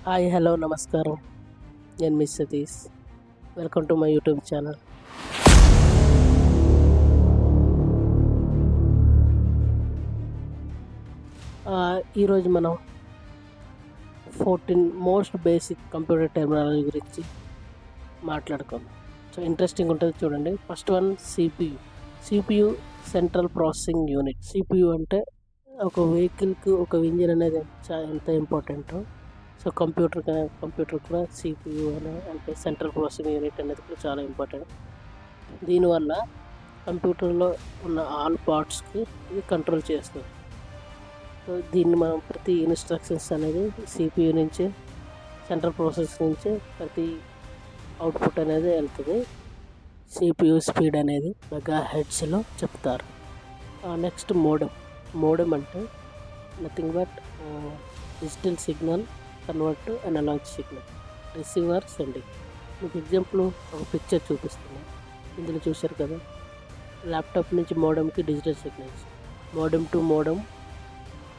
Hi hello నమస్కారం. నేను miss Satish. Welcome to my YouTube channel. ఈరోజు మనం 14 మోస్ట్ బేసిక్ కంప్యూటర్ టెర్మినాలజీ గురించి మాట్లాడుకుందాం. సో ఇంట్రెస్టింగ్ ఉంటుంది చూడండి. First one CPU central processing unit. CPU అంటే ఒక వెహికల్కి ఒక ఇంజిన్ అనేది ఎంత ఇంపార్టెంటో, సో కంప్యూటర్ కూడా సిపియు అంటే సెంట్రల్ ప్రాసెసింగ్ యూనిట్ అనేది కూడా చాలా ఇంపార్టెంట్. దీనివల్ల కంప్యూటర్లో ఉన్న ఆల్ పార్ట్స్కి ఇది కంట్రోల్ చేస్తుంది. సో దీన్ని మనం ప్రతి ఇన్స్ట్రక్షన్స్ అనేది సిపియు నుంచే, సెంట్రల్ ప్రాసెస్ నుంచే ప్రతి అవుట్పుట్ అనేది వెళ్తుంది. సిపియు స్పీడ్ అనేది మెగా హెడ్స్లో చెప్తారు. నెక్స్ట్ మోడెమ్ అంటే nothing but digital signal convert to analog signal, receiver sending. మీకు ఎగ్జాంపుల్ ఒక పిక్చర్ చూపిస్తున్నాను. ఇందులో చూశారు కదా, ల్యాప్టాప్ నుంచి మోడెమ్కి digital signals, modem to modem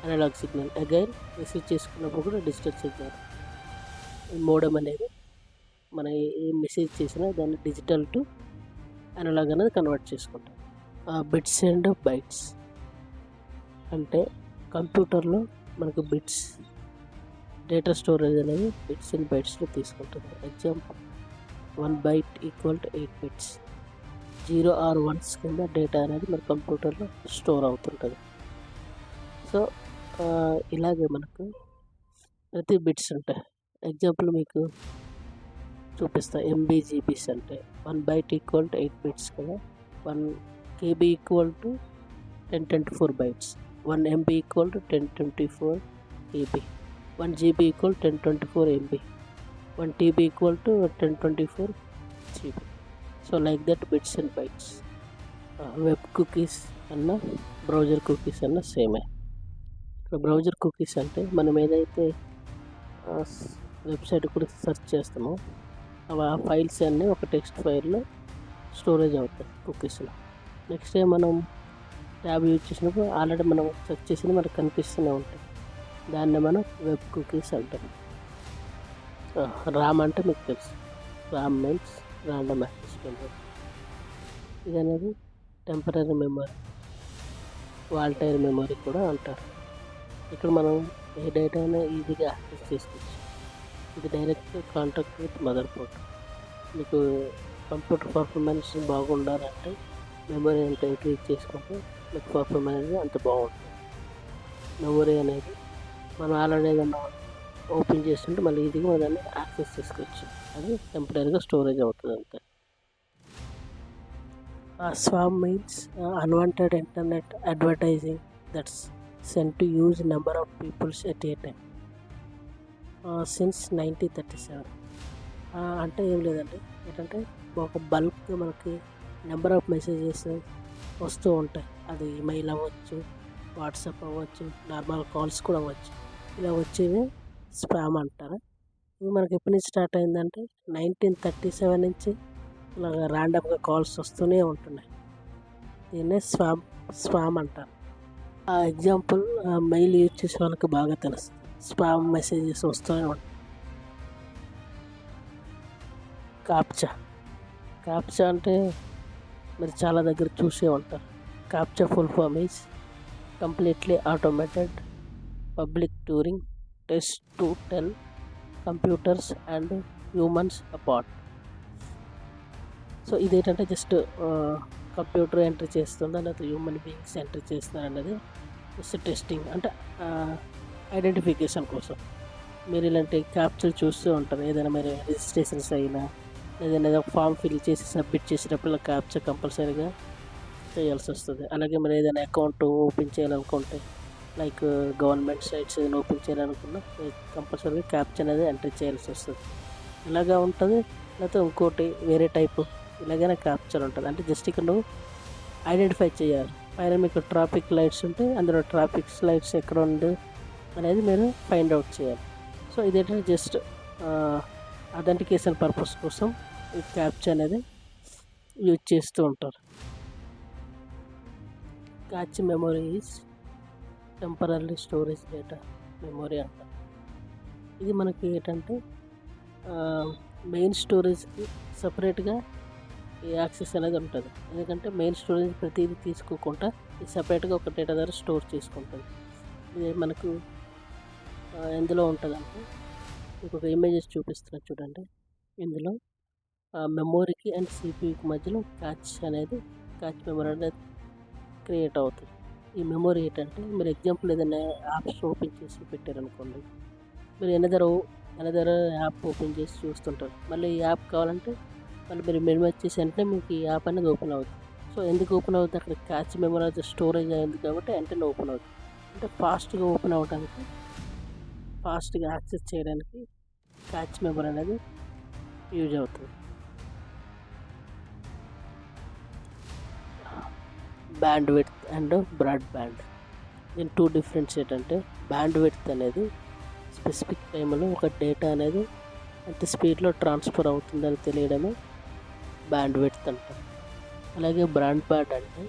analog signal, again receive చేసుకున్నప్పుడు కూడా డిజిటల్ సిగ్నల్. మోడెమ్ అనేది మన ఏ మెసేజ్ చేసినా దాన్ని డిజిటల్ టు అనలాగ్ అనేది కన్వర్ట్ చేసుకుంటాం. బిట్స్ అండ్ బైట్స్ అంటే కంప్యూటర్లో మనకు బిట్స్ డేటా స్టోరేజ్ అనేది బిట్స్ అండ్ బైట్స్లో తీసుకుంటుంది. Example 1 byte equal to 8 bits. 0 or 1s కింద డేటా అనేది మన కంప్యూటర్లో స్టోర్ అవుతుంటుంది. సో ఇలాగే మనకు ప్రతి బిట్స్ ఉంటాయి. ఎగ్జాంపుల్ మీకు చూపిస్తా. MB/GBs అంటే 1 byte ఈక్వల్ టు 8 bits కదా. 1 KB equal to 1024 bytes. 1 MB equal to 1024 KB. 1 GB equal 1024 MB. 1 TB equal to 1024 GB. So like that bits and bytes. Web cookies అన్న browser cookies అన్న సేమే. ఇక్కడ browser cookies అంటే మనం ఏదైతే website కూడా search చేస్తామో ఆ ఫైల్స్ అన్నీ ఒక టెక్స్ట్ ఫైల్లో స్టోరేజ్ అవుతాయి కుకీస్లో. నెక్స్ట్ మనం ట్యాబ్ యూజ్ చేసినప్పుడు ఆల్రెడీ మనం సెర్చ్ చేసిన మనకు కనిపిస్తూనే ఉంటాయి. దాన్ని మనం వెబ్ కుకీస్ అంటాం. రామ్ అంటే మీకు తెలుసు, Ram means random access memory. ఇది అనేది టెంపరీ మెమరీ, వాల్టైర్ మెమరీ కూడా అంటారు. ఇక్కడ మనం ఏ డేటా అయినా ఈజీగా యాక్సెస్ చేసుకోవచ్చు. ఇది direct contact with mother board. మీకు కంప్యూటర్ పర్ఫార్మెన్స్ బాగుండాలంటే మెమరీ ఎంత ఇంక్రీజ్ చేసుకుంటే మీకు పర్ఫార్మెన్స్ అనేది అంత బాగుంటుంది. మెమరీ అనేది మనం ఆల్రెడీ ఏదన్నా ఓపెన్ చేస్తుంటే మళ్ళీ ఈజీగా దాన్ని యాక్సెస్ చేసుకోవచ్చు. అది టెంపరీగా స్టోరేజ్ అవుతుంది అంతే. Spam means unwanted internet advertising that's sent to use number of peoples at a time since 1937. అంటే ఏం లేదండి, ఏంటంటే ఒక బల్క్ మనకి నెంబర్ ఆఫ్ మెసేజెస్ వస్తూ ఉంటాయి. అది ఈమెయిల్ అవ్వచ్చు, వాట్సాప్ అవ్వచ్చు, నార్మల్ కాల్స్ కూడా అవ్వచ్చు. ఇలా వచ్చేవి స్పామ్ అంటారు. ఇది మనకి ఎప్పటి నుంచి స్టార్ట్ అయిందంటే 1937 నుంచి ఇలాగ ర్యాండమ్గా కాల్స్ వస్తూనే ఉంటున్నాయి. దీన్నే స్పామ్ అంటారు. ఆ ఎగ్జాంపుల్ మెయిల్ యూజ్ చేసే వాళ్ళకి బాగా తెలుస్తుంది. స్పామ్ మెసేజెస్ వస్తూనే ఉంటాయి. క్యాప్చా అంటే మీరు చాలా దగ్గర చూసే ఉంటారు. Captcha full form is completely automated public Turing test to tell computers and humans apart. So ఇదేంటంటే జస్ట్ కంప్యూటర్ ఎంట్రీ చేస్తుందా లేకపోతే హ్యూమన్ బీయింగ్స్ ఎంట్రీ చేస్తున్నారు అనేది జస్ట్ టెస్టింగ్, అంటే ఐడెంటిఫికేషన్ కోసం. మీరు ఇలాంటి క్యాప్చర్ చూస్తూ ఉంటారు. ఏదైనా మీరు రిజిస్ట్రేషన్స్ అయినా ఏదైనా ఫామ్ ఫిల్ చేసి సబ్మిట్ చేసేటప్పుడు క్యాప్చర్ కంపల్సరీగా చేయాల్సి వస్తుంది. అలాగే మీరు ఏదైనా అకౌంట్ ఓపెన్ చేయాలనుకుంటే లైక్ గవర్నమెంట్ సైట్స్ ఏదైనా ఓపెన్ చేయాలనుకున్నా కంపల్సరీగా క్యాప్చర్ అనేది ఎంట్రీ చేయాల్సి వస్తుంది. ఇలాగా ఉంటుంది. లేకపోతే ఇంకోటి వేరే టైపు ఇలాగైనా క్యాప్చర్ ఉంటుంది. అంటే జస్ట్ ఇక్కడ నువ్వు ఐడెంటిఫై చేయాలి. పైన మీకు ట్రాఫిక్ లైట్స్ ఉంటే అందులో ట్రాఫిక్ లైట్స్ ఎక్కడ ఉంది అనేది మీరు ఫైండ్ అవుట్ చేయాలి. సో ఇదేంటంటే జస్ట్ అథెంటికేషన్ పర్పస్ కోసం ఈ క్యాప్చర్ అనేది యూజ్ చేస్తూ ఉంటారు. Catch memory is temporary storage data memory అంటారు. ఇది మనకి ఏంటంటే మెయిన్ స్టోరేజ్కి సపరేట్గా ఈ యాక్సెస్ అనేది ఉంటుంది. ఎందుకంటే మెయిన్ స్టోరేజ్ ప్రతిదీ తీసుకోకుండా ఇది సపరేట్గా ఒక డేటా ద్వారా స్టోర్ చేసుకుంటుంది. ఇది మనకు ఎందులో ఉంటుందంటే మీకు ఒక ఇమేజెస్ చూపిస్తున్నా చూడండి. ఇందులో మెమొరీకి అండ్ సిపియూకి మధ్యలో క్యాచ్ మెమరీ అనేది క్రియేట్ అవుతుంది. ఈ మెమొరీ ఏంటంటే మీరు ఎగ్జాంపుల్ ఏదైనా యాప్స్ ఓపెన్ చేసి పెట్టారనుకోండి, మీరు ఎనదర్ యాప్ ఓపెన్ చేసి చూస్తుంటారు. మళ్ళీ ఈ యాప్ కావాలంటే మళ్ళీ మీరు మెనూ వచ్చేసి వెంటనే మీకు ఈ యాప్ అనేది ఓపెన్ అవుతుంది. సో ఎందుకు ఓపెన్ అవుతుంది? అక్కడ క్యాచ్ మెమరీ అనేది స్టోరేజ్ అయింది కాబట్టి వెంటనే ఓపెన్ అవుతుంది. అంటే ఫాస్ట్గా ఓపెన్ అవ్వడానికి, ఫాస్ట్గా యాక్సెస్ చేయడానికి క్యాచ్ మెమరీ అనేది యూజ్ అవుతుంది. Bandwidth and broadband. దీని టూ డిఫరెన్స్ ఏంటంటే బ్యాండ్ విడ్త్ అనేది స్పెసిఫిక్ టైంలో ఒక డేటా అనేది ఎంత స్పీడ్లో ట్రాన్స్ఫర్ అవుతుందని తెలియడమే బ్యాండ్ విడ్త్ అంటారు. అలాగే బ్రాడ్ బ్యాండ్ అంటే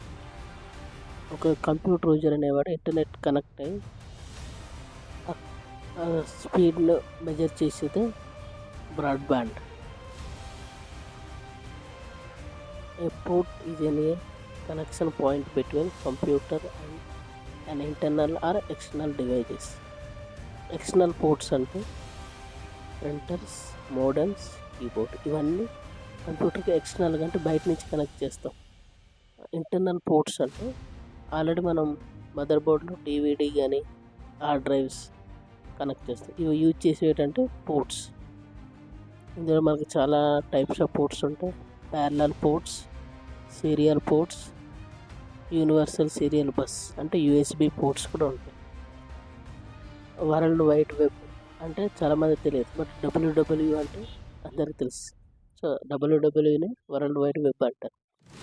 ఒక కంప్యూటర్ యూజర్ అనేవాడు ఇంటర్నెట్ కనెక్ట్ అయ్యి స్పీడ్ను మెజర్ చేసేది broad band. A port is any connection point between computer and and internal or external devices. External ports అంటే ప్రింటర్స్, మోడమ్స్, కీబోర్డ్, ఇవన్నీ కంప్యూటర్కి ఎక్స్టర్నల్గా అంటే బయట నుంచి కనెక్ట్ చేస్తాం. ఇంటర్నల్ పోర్ట్స్ అంటే ఆల్రెడీ మనం మదర్ బోర్డ్లో డివిడి కానీ హార్డ్ డ్రైవ్స్ కనెక్ట్ చేస్తాం. ఇవి యూజ్ చేసేవి ఏంటంటే పోర్ట్స్. ఇందులో మనకి చాలా టైప్స్ ఆఫ్ పోర్ట్స్ ఉంటాయి. Parallel ports, serial ports, universal serial bus అంటే యూఎస్బి పోర్ట్స్ కూడా ఉంటాయి. వరల్డ్ వైడ్ వెబ్ అంటే చాలామంది తెలియదు, బట్ డబ్ల్యూడబ్ల్యూ అంటే అందరికీ తెలుసు. సో డబ్ల్యూడబ్ల్యూని వరల్డ్ వైడ్ వెబ్ అంటారు.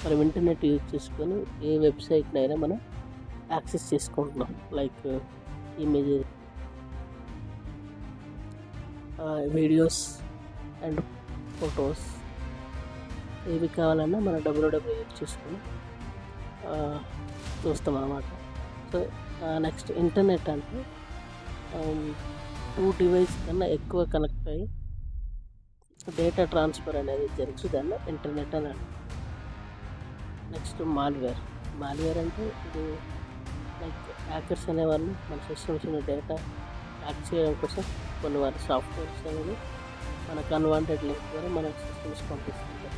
మనం ఇంటర్నెట్ యూజ్ చేసుకొని ఏ వెబ్సైట్నైనా మనం యాక్సెస్ చేసుకుంటున్నాం. Like image, videos and photos ఏవి కావాలన్నా మనం డబ్ల్యూడబ్ల్యూ యూజ్ చేసుకొని చూస్తాం అన్నమాట. సో నెక్స్ట్ ఇంటర్నెట్ అంటే టూ డివైస్ కన్నా ఎక్కువ కనెక్ట్ అయ్యి డేటా ట్రాన్స్ఫర్ అనేది జరుగుతుంది, దాన్ని ఇంటర్నెట్ అని అంటారు. నెక్స్ట్ మాల్వేర్ అంటే ఇది లైక్ హ్యాకర్స్ అనేవాళ్ళు మన సిస్టమ్స్ ఉన్న డేటా హ్యాక్ చేయడం కోసం కొన్ని వారి సాఫ్ట్వేర్స్ అనేది మనకు అన్వాంటెడ్ లింక్ ద్వారా మన సిస్టమ్స్ పంపిస్తుంటారు.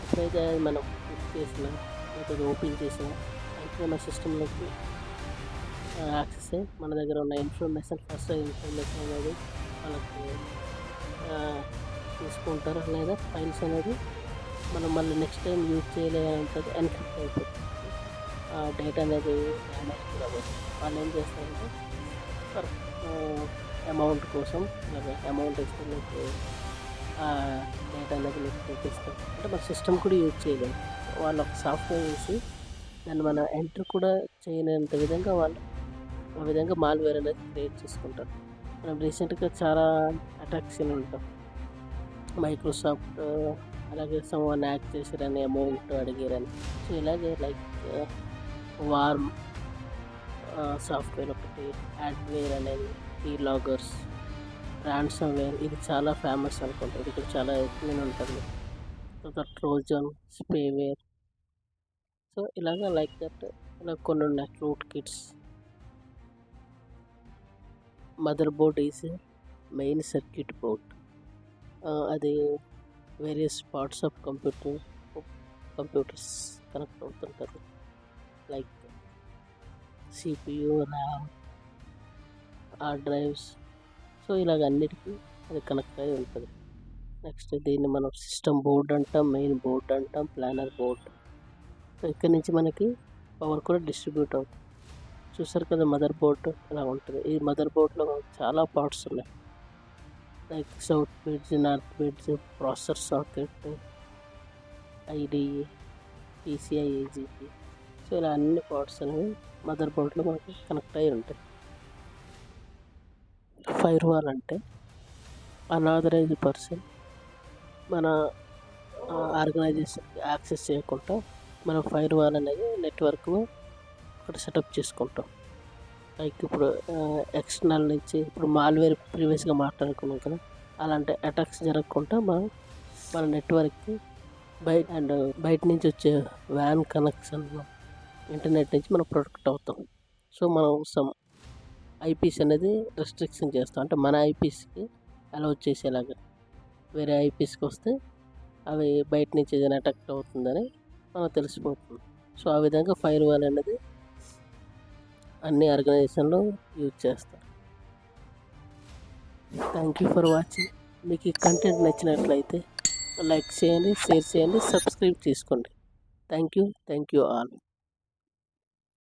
ఎప్పుడైతే అది మనం క్లిక్ చేసినా లేకపోతే ఓపెన్ చేసినా అయితే మన సిస్టంలోకి యాక్సెస్ అయ్యి మన దగ్గర ఉన్న ఇన్ఫర్మేషన్ అనేది వాళ్ళకి తీసుకుంటారు, లేదా ఫైల్స్ అనేది మనం మళ్ళీ నెక్స్ట్ టైం యూజ్ చేయలేదంటే ఎన్క్రిప్ట్ అయిపోతుంది. డేటా అనేది డ్యామేజ్ కూడా అవ్వదు. వాళ్ళు ఏం చేస్తారంటే ఫర్ అమౌంట్ కోసం అలాగే అమౌంట్ ఇస్తే మీకు డేటా అనేది మీకు చూపిస్తారు. అంటే మన సిస్టమ్ కూడా యూజ్ చేయలేము. వాళ్ళు ఒక సాఫ్ట్వేర్ వేసి దాన్ని మనం ఎంటర్ కూడా చేయలేనంత విధంగా వాళ్ళు ఆ విధంగా మాల్వేర్ అనేది క్రియేట్ చేసుకుంటారు. మనం రీసెంట్గా చాలా అటాక్స్ ఉంటాం. మైక్రోసాఫ్ట్ అలాగే సమ్వన్ హ్యాక్ చేశారని అమౌంట్ అడిగారని. సో ఇలాగే లైక్ వార్మ్ సాఫ్ట్వేర్ ఒకటి, యాడ్వేర్ అనేది, కీలాగర్స్, ర్యాన్సమ్వేర్, ఇది చాలా ఫేమస్ అనుకుంటారు. ఇది చాలా ఎక్కువ ఉంటుంది. తర్వాత ట్రోజన్, స్పేవేర్. సో ఇలాగ లైక్ దట్ ఇలా కొన్ని ఉన్నాయి. Root kits. Mother board is main circuit board. అది various parts of computers connect అవుతుంటుంది. Like CPU, RAM, hard drives. So ఇలాగ అన్నిటికీ అది కనెక్ట్ అయి ఉంటుంది. నెక్స్ట్ దీన్ని మనం సిస్టమ్ బోర్డ్ అంటాం, మెయిన్ బోర్డ్ అంటాం, ప్లానర్ బోర్డ్. సో ఇక్కడ నుంచి మనకి పవర్ కూడా డిస్ట్రిబ్యూట్ అవుతుంది. చూసారు కదా మదర్ బోర్డ్ ఇలా ఉంటుంది. ఈ మదర్ బోర్డ్లో చాలా పార్ట్స్ ఉన్నాయి. Like south bridge, north bridge, processor socket, IDE, PCI, AGP. So ఇలా అన్ని పార్ట్స్ అనేవి మదర్ బోర్డ్లో మనకి కనెక్ట్ అయి ఉంటాయి. ఫైర్ వాల్ అంటే అనాథరైజ్డ్ పర్సన్ మన ఆర్గనైజేషన్కి యాక్సెస్ చేయకుండా మనం ఫైర్ వాల్ అనేది నెట్వర్క్లో ఒకటి సెటప్ చేసుకుంటాం. లైక్ ఇప్పుడు ఎక్స్టర్నల్ నుంచి ఇప్పుడు మాల్వేర్ ప్రీవియస్గా మాట్లాడుకున్నాం కదా, అలాంటి అటాక్స్ జరగకుండా మనం మన నెట్వర్క్కి బయట నుంచి వచ్చే వ్యాన్ కనెక్షన్ ఇంటర్నెట్ నుంచి మనం ప్రొటెక్ట్ అవుతాం. సో మనం సమ్ ఐపీస్ అనేది రెస్ట్రిక్షన్ చేస్తాం, అంటే మన ఐపీస్కి అలౌ చేసేలాగా. వేరే ఐపీస్కి వస్తే అవి బయట నుంచి ఏదైనా అటాక్ అవుతుందని మనకు తెలిసిపోతుంది. సో ఆ విధంగా ఫైర్ వాల్ అనేది అన్ని ఆర్గనైజేషన్లో యూజ్ చేస్తారు. Thank you for watching. మీకు ఈ కంటెంట్ నచ్చినట్లయితే లైక్ చేయండి, షేర్ చేయండి, సబ్స్క్రైబ్ చేసుకోండి. Thank you all.